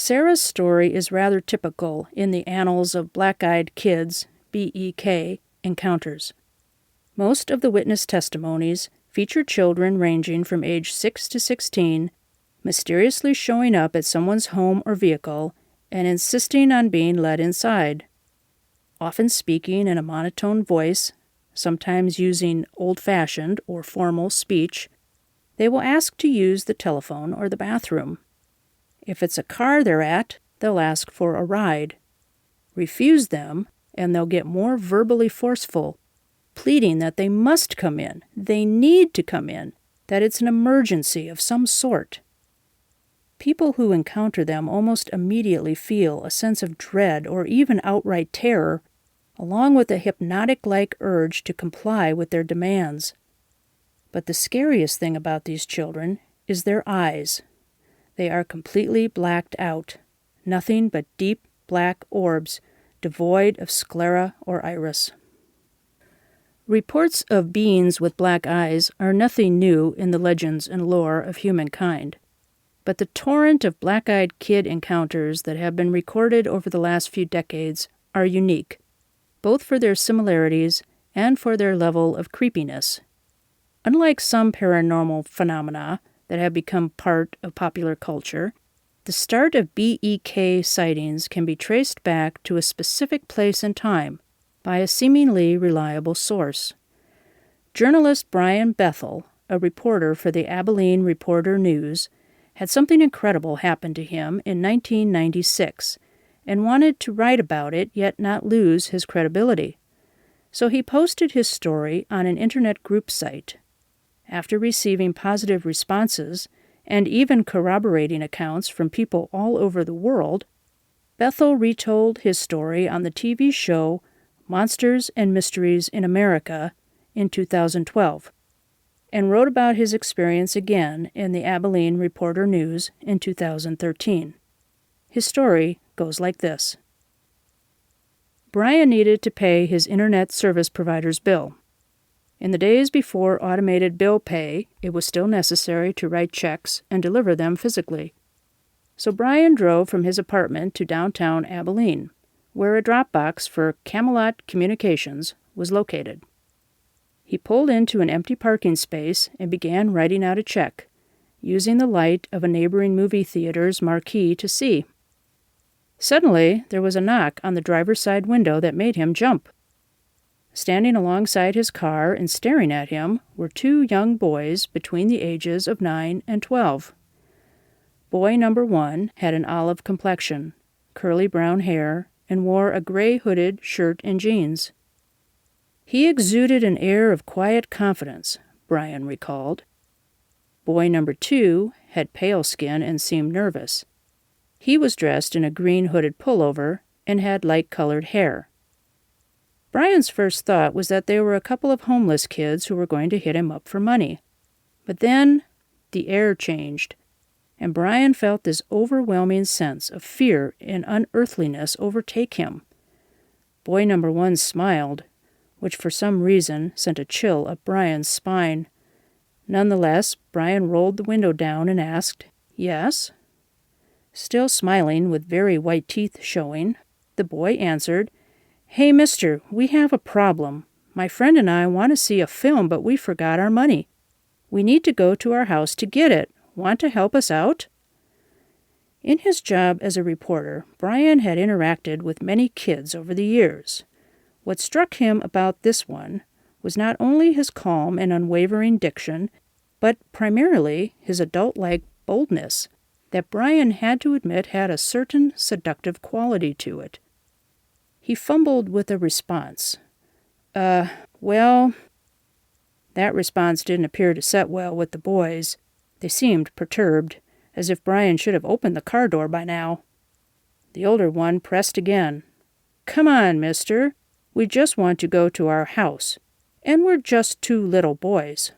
Sarah's story is rather typical in the annals of black-eyed kids, BEK, encounters. Most of the witness testimonies feature children ranging from age 6 to 16 mysteriously showing up at someone's home or vehicle and insisting on being let inside, often speaking in a monotone voice, sometimes using old-fashioned or formal speech. They will ask to use the telephone or the bathroom. If it's a car they're at, they'll ask for a ride. Refuse them, and they'll get more verbally forceful, pleading that they must come in, they need to come in, that it's an emergency of some sort. People who encounter them almost immediately feel a sense of dread or even outright terror, along with a hypnotic-like urge to comply with their demands. But the scariest thing about these children is their eyes. They are completely blacked out, nothing but deep black orbs, devoid of sclera or iris. Reports of beings with black eyes are nothing new in the legends and lore of humankind. But the torrent of black-eyed kid encounters that have been recorded over the last few decades are unique, both for their similarities and for their level of creepiness. Unlike some paranormal phenomena that have become part of popular culture, the start of BEK sightings can be traced back to a specific place and time by a seemingly reliable source. Journalist Brian Bethel, a reporter for the Abilene Reporter News, had something incredible happen to him in 1996 and wanted to write about it yet not lose his credibility. So he posted his story on an internet group site. After receiving positive responses and even corroborating accounts from people all over the world, Bethel retold his story on the TV show Monsters and Mysteries in America in 2012. And wrote about his experience again in the Abilene Reporter News in 2013. His story goes like this. Brian needed to pay his internet service provider's bill. In the days before automated bill pay, it was still necessary to write checks and deliver them physically. So Brian drove from his apartment to downtown Abilene, where a drop box for Camelot Communications was located. He pulled into an empty parking space and began writing out a check, using the light of a neighboring movie theater's marquee to see. Suddenly, there was a knock on the driver's side window that made him jump. Standing alongside his car and staring at him were two young boys between the ages of 9 and 12. Boy number 1 had an olive complexion, curly brown hair, and wore a gray hooded shirt and jeans. He exuded an air of quiet confidence, Brian recalled. Boy number 2 had pale skin and seemed nervous. He was dressed in a green hooded pullover and had light-colored hair. Brian's first thought was that they were a couple of homeless kids who were going to hit him up for money. But then the air changed, and Brian felt this overwhelming sense of fear and unearthliness overtake him. Boy number 1 smiled, which for some reason sent a chill up Brian's spine. Nonetheless, Brian rolled the window down and asked, "Yes?" Still smiling with very white teeth showing, the boy answered, "Hey, mister, we have a problem. My friend and I want to see a film, but we forgot our money. We need to go to our house to get it. Want to help us out?" In his job as a reporter, Brian had interacted with many kids over the years. What struck him about this one was not only his calm and unwavering diction, but primarily his adult-like boldness that Brian had to admit had a certain seductive quality to it. He fumbled with a response. Well... That response didn't appear to set well with the boys. They seemed perturbed, as if Brian should have opened the car door by now. The older one pressed again. "Come on, mister. We just want to go to our house, and we're just two little boys."